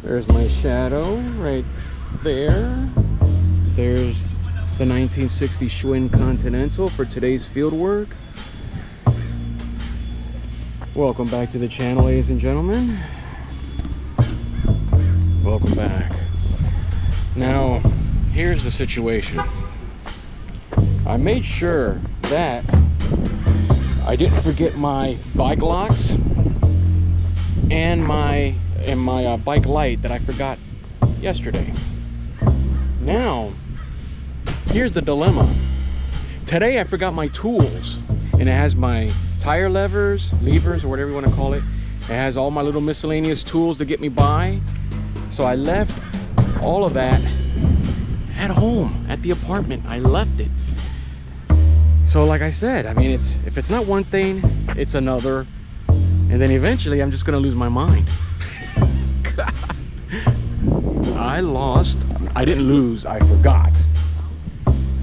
There's my shadow right there. There's the 1960 Schwinn Continental for today's field work. Welcome back to the channel, ladies and gentlemen. Welcome back. Now, here's the situation. I made sure that I didn't forget my bike locks and my bike light that I forgot yesterday. Now, here's the dilemma. Today I forgot my tools, and it has my tire levers, or whatever you want to call it. It has all my little miscellaneous tools to get me by. So I left all of that at home, at the apartment. I left it. So like I said, I mean, if it's not one thing, it's another. And then eventually I'm just gonna lose my mind. I didn't lose, I forgot.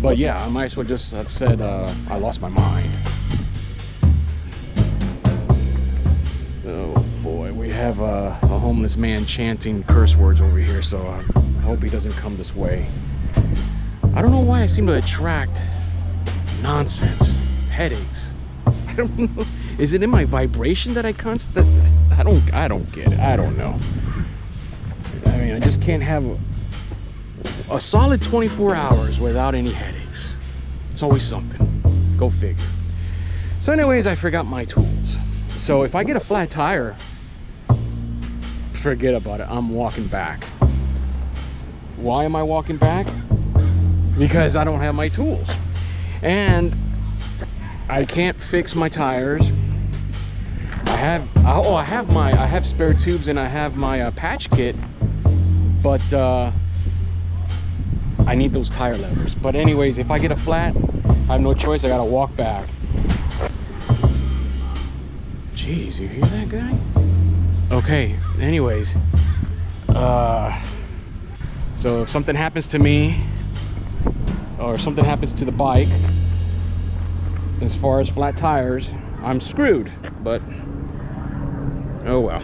But yeah, I might as well just have said I lost my mind. Oh boy, we have a homeless man chanting curse words over here, so I hope he doesn't come this way. I don't know why I seem to attract nonsense, headaches. I don't know. Is it in my vibration that I I don't get it. I don't know. I mean, I just can't have a solid 24 hours without any headaches. It's always something. Go figure. So anyways, I forgot my tools. So if I get a flat tire, forget about it. I'm walking back. Why am I walking back? Because I don't have my tools. And I can't fix my tires. I have spare tubes and I have my patch kit, but I need those tire levers. But anyways, if I get a flat, I have no choice. I gotta walk back. Jeez, you hear that guy? Okay, anyways, so if something happens to me or something happens to the bike, as far as flat tires, I'm screwed. But oh well,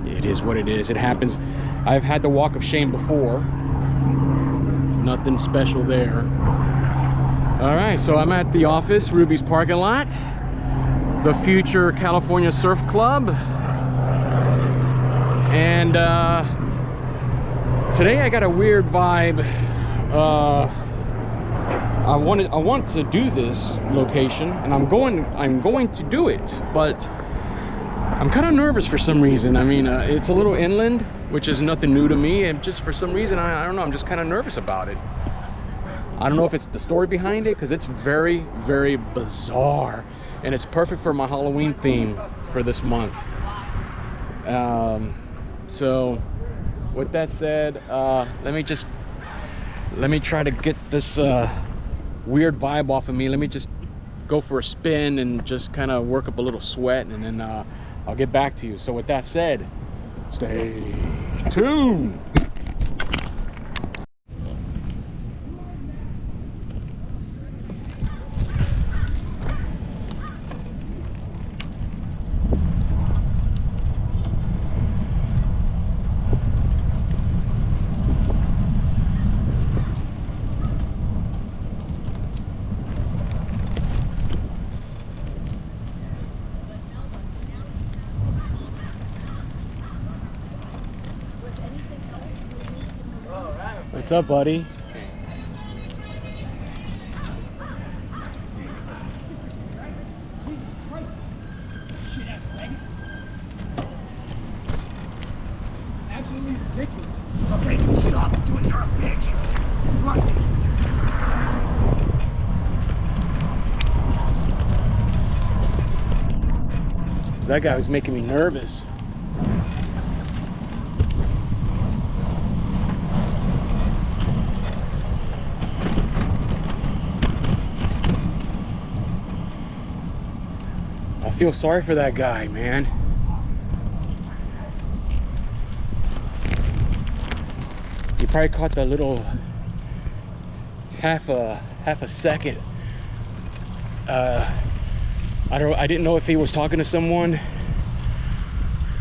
it is what it is. It happens. I've had the walk of shame before. Nothing special there. All right, so I'm at the office, Ruby's parking lot, the future California Surf Club, and today I got a weird vibe. I want to do this location, and I'm going to do it, but I'm kind of nervous for some reason. I mean, it's a little inland, which is nothing new to me, and just for some reason, I don't know, I'm just kind of nervous about it. I don't know if it's the story behind it, because it's very, very bizarre, and it's perfect for my Halloween theme for this month. So with that said, let me try to get this weird vibe off of me. Let me just go for a spin and just kind of work up a little sweat, and then I'll get back to you. So with that said, stay tuned. What's up, buddy? Absolutely ridiculous. Okay, get off. I'm doing your bitch. That guy was making me nervous. I feel sorry for that guy, man. He probably caught that little half a second. I didn't know if he was talking to someone,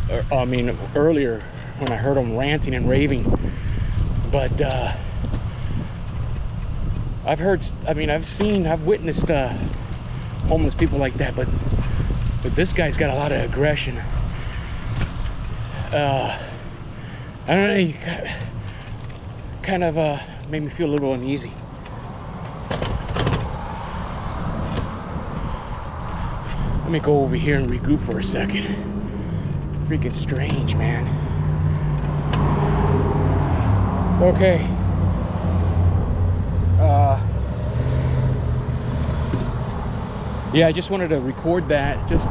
or, I mean, earlier when I heard him ranting and raving. But I've witnessed homeless people like that, but this guy's got a lot of aggression. I don't know, he kind of made me feel a little uneasy. Let me go over here and regroup for a second. Freaking strange, man. Okay. Yeah, I just wanted to record that just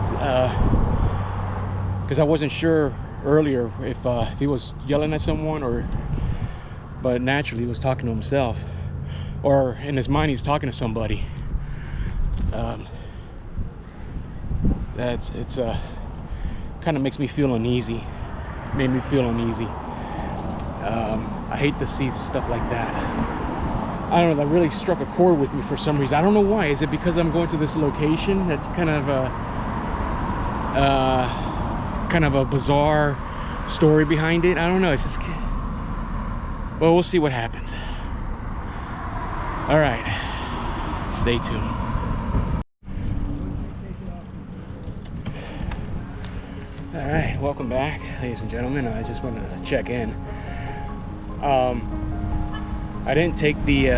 because I wasn't sure earlier if he was yelling at someone but naturally he was talking to himself, or in his mind he's talking to somebody. It's kind of makes me feel uneasy. Made me feel uneasy. I hate to see stuff like that. I don't know, that really struck a chord with me for some reason. I don't know why. Is it because I'm going to this location that's kind of a bizarre story behind it? I don't know. It's just, well, we'll see what happens. All right, stay tuned. All right, welcome back, ladies and gentlemen. I just wanted to check in. I didn't take the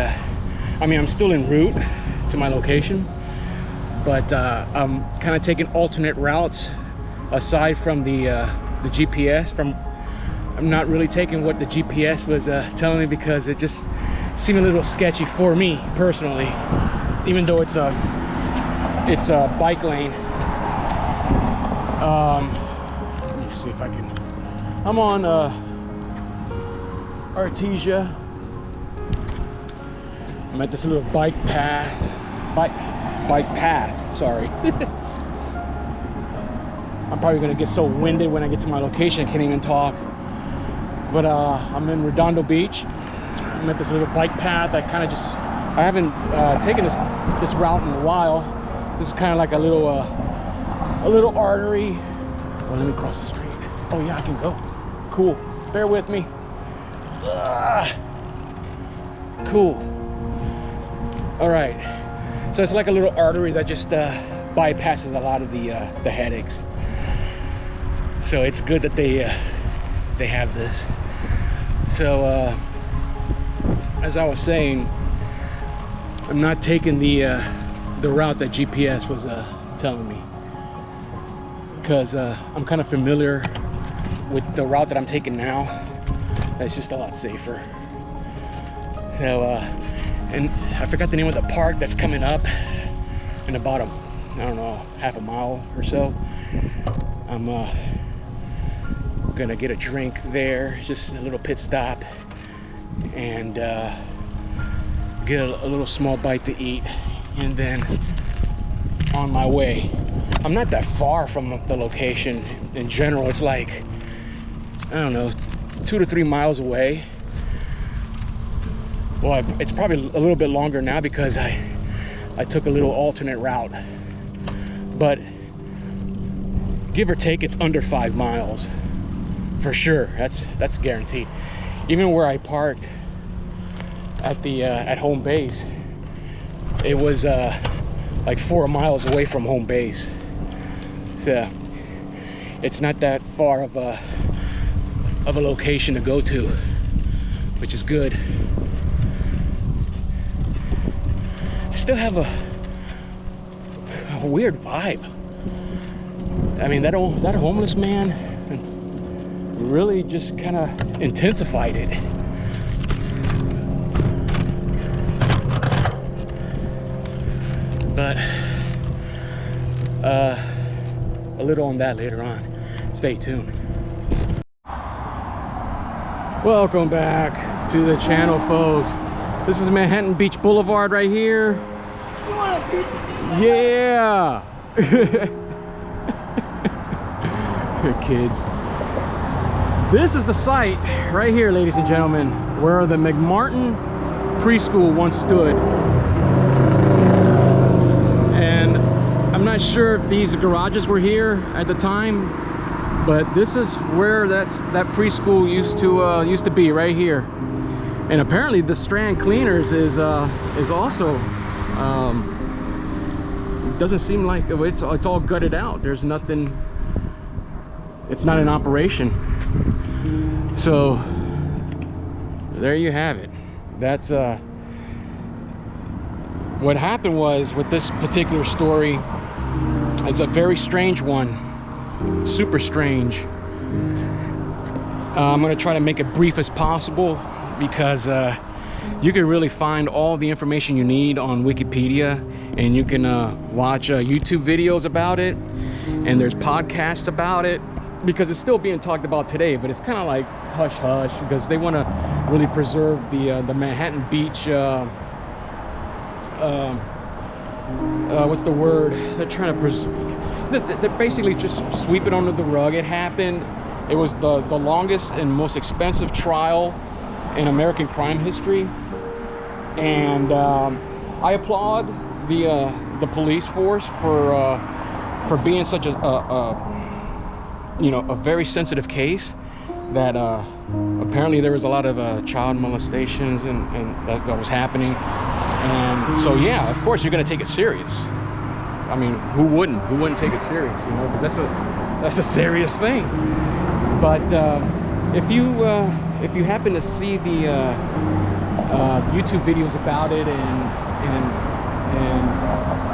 I'm still en route to my location, but I'm kind of taking alternate routes aside from the GPS. I'm not really taking what the GPS was telling me, because it just seemed a little sketchy for me personally, even though it's a bike lane. Let me see if I can. I'm on Artesia. I'm at this little bike path, sorry. I'm probably gonna get so winded when I get to my location I can't even talk. But I'm in Redondo Beach. I'm at this little bike path. I haven't taken this route in a while. This is kind of like a little artery. Well, let me cross the street. Oh yeah, I can go. Cool. Bear with me. Cool. All right, so it's like a little artery that just bypasses a lot of the headaches. So it's good that they have this. So as I was saying, I'm not taking the route that GPS was telling me, because I'm kind of familiar with the route that I'm taking now. It's just a lot safer. So and I forgot the name of the park that's coming up in about I don't know, half a mile or so. I'm gonna get a drink there, just a little pit stop, and get a little small bite to eat, and then on my way. I'm not that far from the location in general. It's like, I don't know, 2 to 3 miles away. Well, it's probably a little bit longer now because I took a little alternate route, but give or take, it's under 5 miles for sure. That's guaranteed. Even where I parked at the at home base, it was like 4 miles away from home base. So it's not that far of a location to go to, which is good. I still have a weird vibe. I mean, that homeless man really just kind of intensified it. But a little on that later on. Stay tuned. Welcome back to the channel, folks. This is Manhattan Beach Boulevard right here. Yeah. Here, kids. This is the site right here, ladies and gentlemen, where the McMartin Preschool once stood. And I'm not sure if these garages were here at the time, But this is where that preschool used to be, right here. And apparently the Strand Cleaners is also doesn't seem like it's all gutted out. There's nothing, it's not in operation. So there you have it. That's what happened was with this particular story. It's a very strange one, super strange. I'm gonna try to make it brief as possible because you can really find all the information you need on Wikipedia, and you can watch YouTube videos about it, and there's podcasts about it, because it's still being talked about today, but it's kind of like hush hush because they want to really preserve the Manhattan Beach what's the word, they're trying to preserve, they're basically just sweep it under the rug. It happened, it was the longest and most expensive trial in American crime history, and I applaud the police force for being such a very sensitive case. That apparently there was a lot of child molestations and that was happening, and so yeah, of course you're going to take it serious. I mean, who wouldn't take it serious, you know, because that's a serious thing. But if you happen to see the YouTube videos about it, and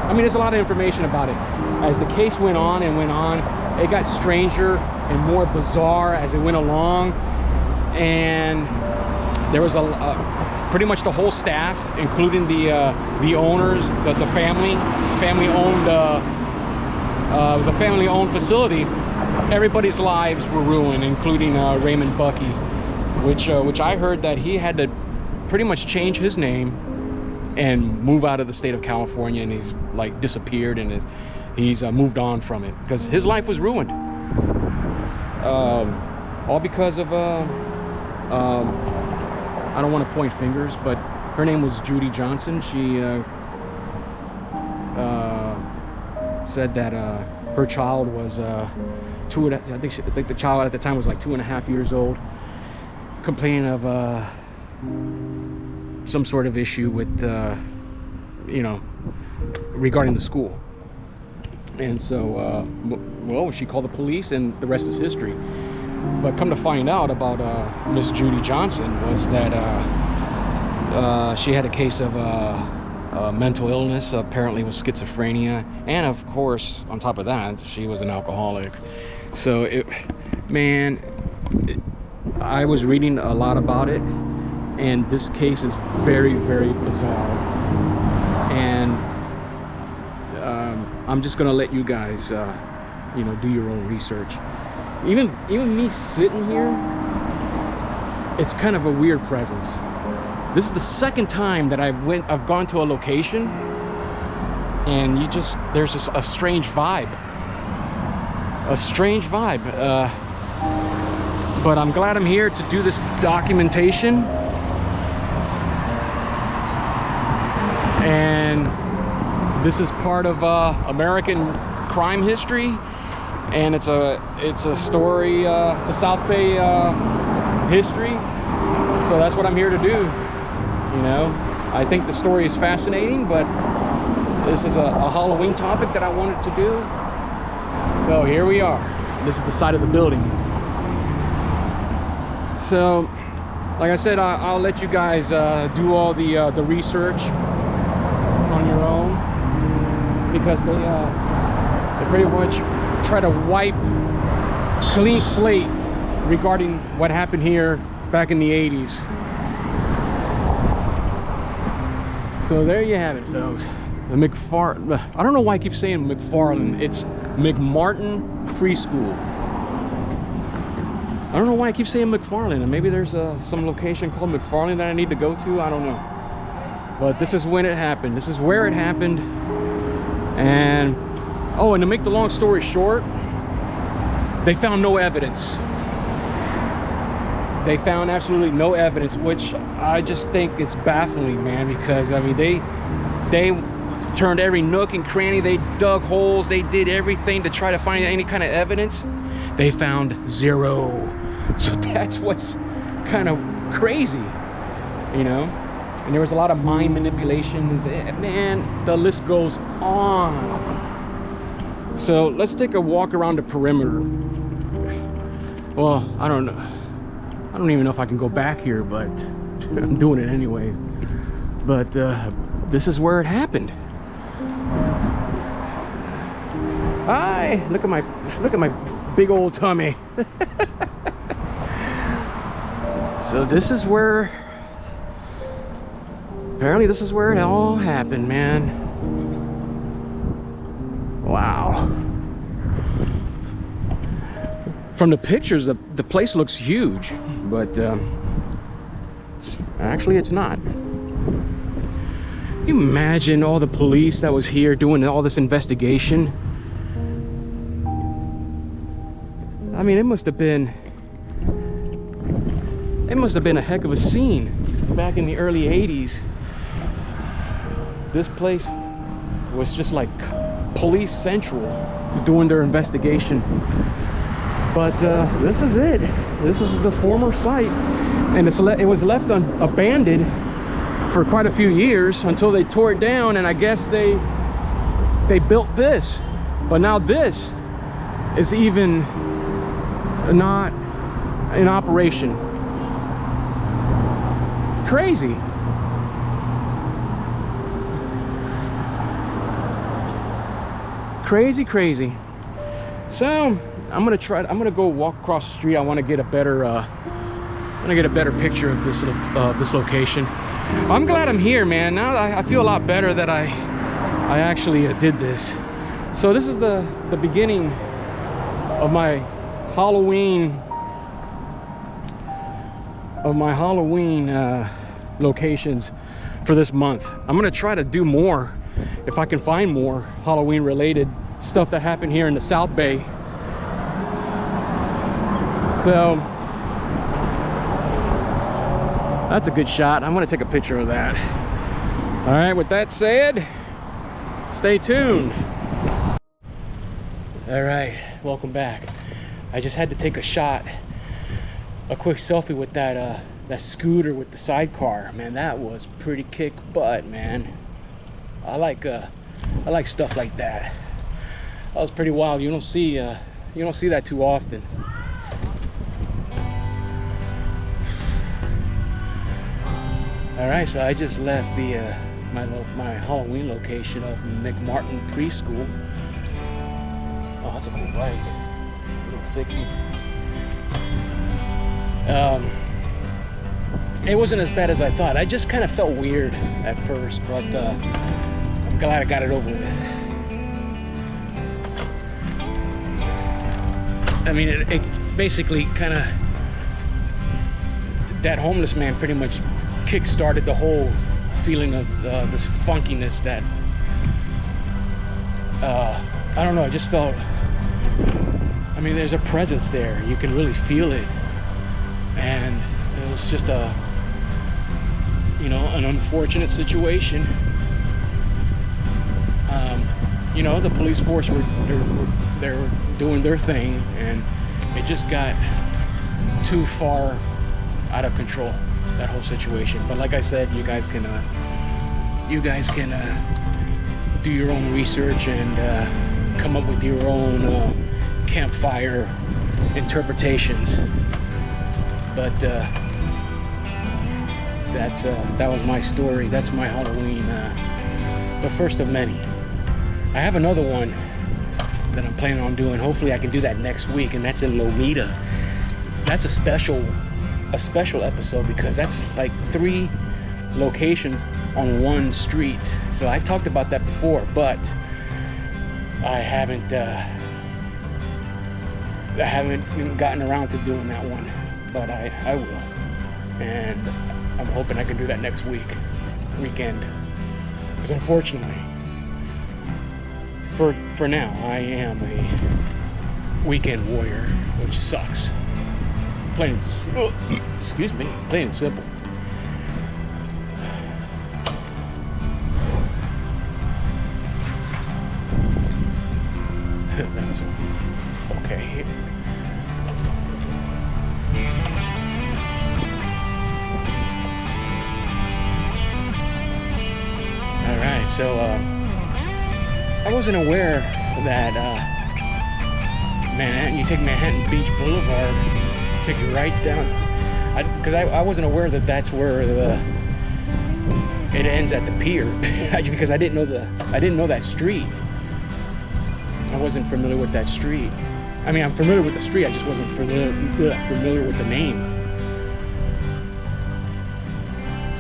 I mean, there's a lot of information about it. As the case went on, it got stranger and more bizarre as it went along, and there was pretty much the whole staff, including the owners, the family owned. It was a family-owned facility. Everybody's lives were ruined, including Raymond Bucky, which I heard that he had to pretty much change his name and move out of the state of California, and he's like disappeared, and he's moved on from it because his life was ruined. All because of I don't want to point fingers, but her name was Judy Johnson. She said that her child was I think the child at the time was like 2.5 years old, complaining of some sort of issue with regarding the school. And so well, she called the police, and the rest is history. But come to find out about Miss Judy Johnson was that she had a case of mental illness, apparently with schizophrenia, and of course on top of that she was an alcoholic. So I was reading a lot about it, and this case is very, very bizarre, and I'm just gonna let you guys do your own research. Even me sitting here, it's kind of a weird presence. This is the second time that I've gone to a location, and there's just a strange vibe. But I'm glad I'm here to do this documentation. And this is part of American crime history, and it's a story to South Bay history. So that's what I'm here to do. I think the story is fascinating, but this is a Halloween topic that I wanted to do. So here we are. This is the side of the building. So, like I said, I'll let you guys do all the research on your own, because they pretty much try to wipe clean slate regarding what happened here back in the 80s. So there you have it, folks. I don't know why I keep saying McFarland. It's McMartin Preschool. I don't know why I keep saying McFarland. And maybe there's some location called McFarland that I need to go to. I don't know. But this is when it happened. This is where it happened. And to make the long story short, they found no evidence. They found absolutely no evidence, which I just think it's baffling, man, because I mean they turned every nook and cranny, they dug holes, they did everything to try to find any kind of evidence. they found 0. So that's what's kind of crazy, you know. And there was a lot of mind manipulations. Man, the list goes on. So let's take a walk around the perimeter. Well, I don't know. I don't even know if I can go back here, but I'm doing it anyway. But this is where it happened. Hi, look at my big old tummy. So this is where, apparently this is where it all happened, man. Wow. From the pictures, the place looks huge, but actually it's not. Can you imagine all the police that was here doing all this investigation? I mean, it must have been a heck of a scene back in the early 80s. This place was just like police central doing their investigation. But this is it. This is the former site, and it was left abandoned for quite a few years until they tore it down, and I guess they built this. But now this is even not in operation. Crazy. Crazy. So I'm gonna go walk across the street. I want to get a better picture of this location. I'm glad I'm here, man. Now I feel a lot better that I actually did this. So this is the beginning of my Halloween locations for this month. I'm gonna try to do more if I can find more Halloween related stuff that happened here in the South Bay. So that's a good shot. I'm gonna take a picture of that. All right, with that said, stay tuned. All right, welcome back. I just had to take a quick selfie with that scooter with the sidecar. Man, that was pretty kick butt, man. I like stuff like that. That was pretty wild. You don't see that too often. All right, so I just left my Halloween location of McMartin Preschool. Oh, that's a cool bike. A little fixie. It wasn't as bad as I thought. I just kind of felt weird at first, but I'm glad I got it over with. I mean, it basically kind of, that homeless man pretty much kick-started the whole feeling of this funkiness that I don't know, I just felt, I mean, there's a presence there. You can really feel it. And it was just an unfortunate situation. The police force they're doing their thing, and it just got too far out of control, that whole situation. But like I said, you guys can do your own research and come up with your own campfire interpretations. But that was my story. That's my Halloween, the first of many. I have another one that I'm planning on doing. Hopefully I can do that next week, and that's in Lomita. That's a special episode because that's like 3 locations on one street. So I talked about that before, but I haven't gotten around to doing that one, but I will, and I'm hoping I can do that next weekend, because unfortunately, for now, I am a weekend warrior, which sucks. Plain and simple. That was okay. So I wasn't aware that Manhattan, you take Manhattan Beach Boulevard, take you right down, because I wasn't aware that that's where it ends at the pier, because I didn't know that street. I wasn't familiar with that street. I mean, I'm familiar with the street, I just wasn't familiar with the name.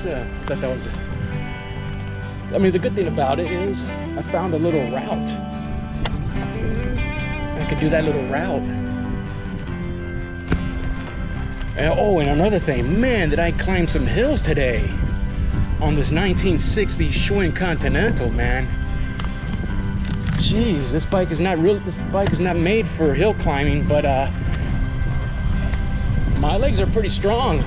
So I thought that was I mean, the good thing about it is I found a little route. I could do that little route. And, oh, and another thing, man, did I climb some hills today on this 1960s Schwinn Continental, man. Jeez, this bike is not made for hill climbing, but my legs are pretty strong.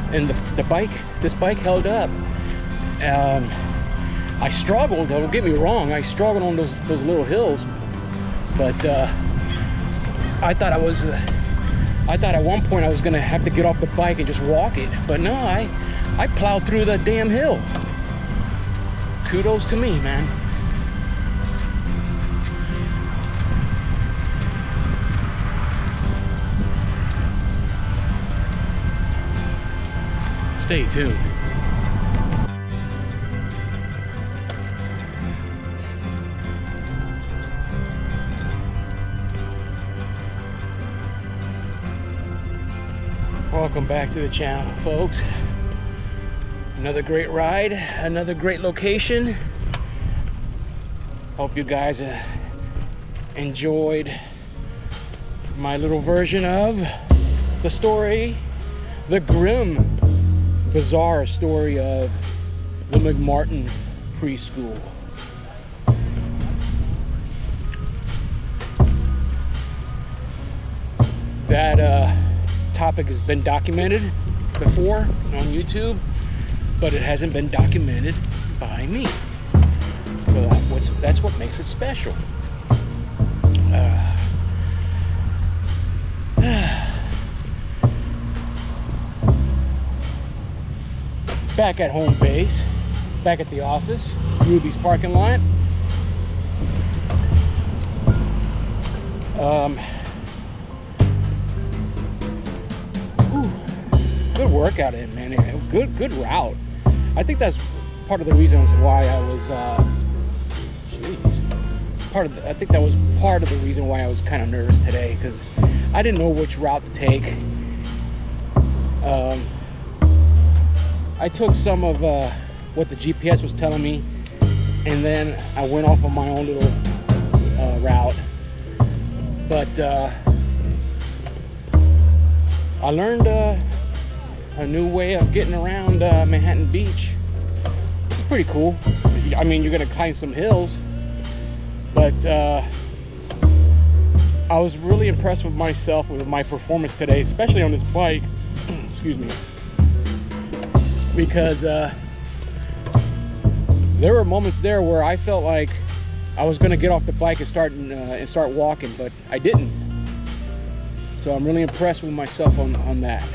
And this bike held up. I struggled, don't get me wrong, I struggled on those little hills, but I thought at one point I was gonna have to get off the bike and just walk it, but no, I plowed through the damn hill. Kudos to me, man. Stay tuned. Welcome back to the channel, folks. Another great ride, another great location. Hope you guys enjoyed my little version of the story, the grim, bizarre story of the McMartin Preschool. That topic has been documented before on YouTube, but it hasn't been documented by me. So that's what makes it special. Back at home base, back at the office, Ruby's parking lot. Good workout in, man. Good route. I think that's part of the reasons why I was I think that was part of the reason why I was kind of nervous today, because I didn't know which route to take. I took some of what the GPS was telling me, and then I went off on my own little route. But I learned a new way of getting around Manhattan Beach. It's pretty cool. I mean, you're gonna climb some hills, but I was really impressed with myself, with my performance today, especially on this bike. Excuse me. Because there were moments there where I felt like I was gonna get off the bike and start walking, but I didn't. So I'm really impressed with myself on that.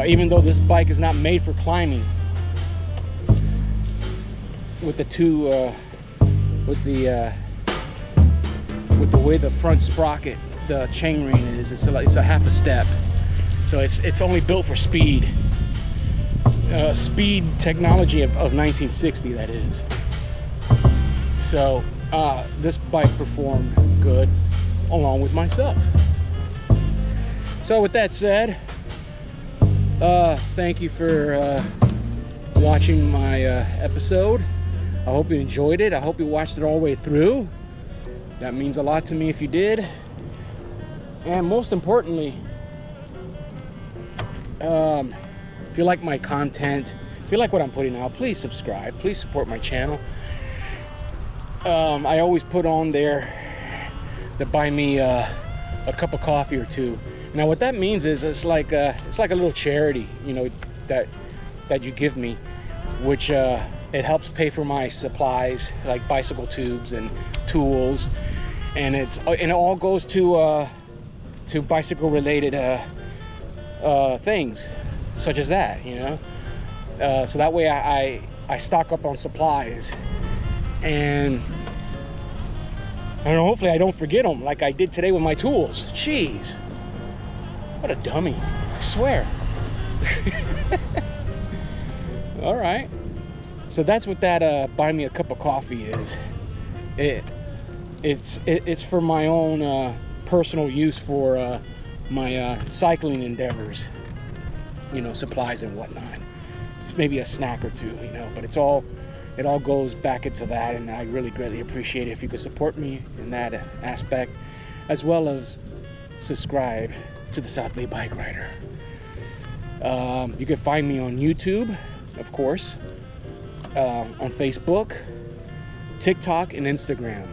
Even though this bike is not made for climbing, with with the way the front sprocket, the chain ring is, it's a half a step. So it's only built for speed. Speed technology of 1960, that is. So this bike performed good along with myself. So with that said, thank you for watching my episode. I hope you enjoyed it. I hope you watched it all the way through. That means a lot to me if you did. And most importantly, if you like my content, if you like what I'm putting out, please subscribe. Please support my channel. I always put on there to buy me a cup of coffee or two. Now what that means is it's like a little charity, you know, that you give me, which it helps pay for my supplies like bicycle tubes and tools, and it all goes to bicycle related things such as that, you know. So that way I stock up on supplies, and I don't know, hopefully I don't forget them like I did today with my tools. Jeez, what a dummy, I swear. All right, so that's what that buy me a cup of coffee is. It's for my own personal use for my cycling endeavors, you know, supplies and whatnot. Just maybe a snack or two, you know, but it all goes back into that, and I really greatly appreciate it if you could support me in that aspect, as well as subscribe to the South Bay Bike Rider. You can find me on YouTube, of course, on Facebook, TikTok, and Instagram.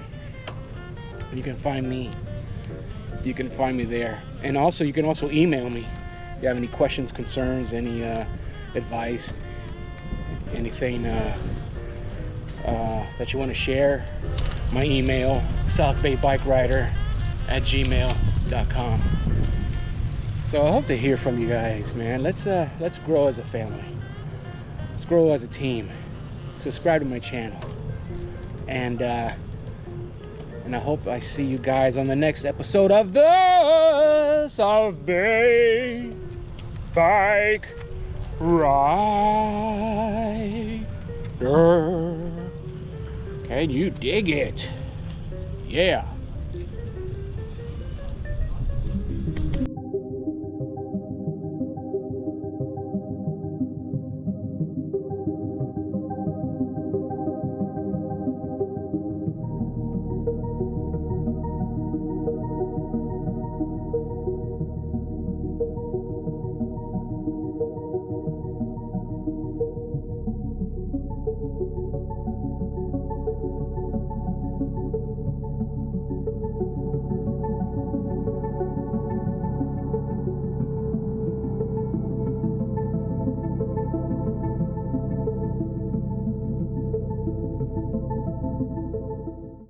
You can find me there, and also you can also email me if you have any questions, concerns, any advice, anything that you want to share. My email, southbaybikerider@gmail.com. So I hope to hear from you guys, man. Let's grow as a family. Let's grow as a team. Subscribe to my channel, and I hope I see you guys on the next episode of the South Bay Bike Rider. Can you dig it? Yeah.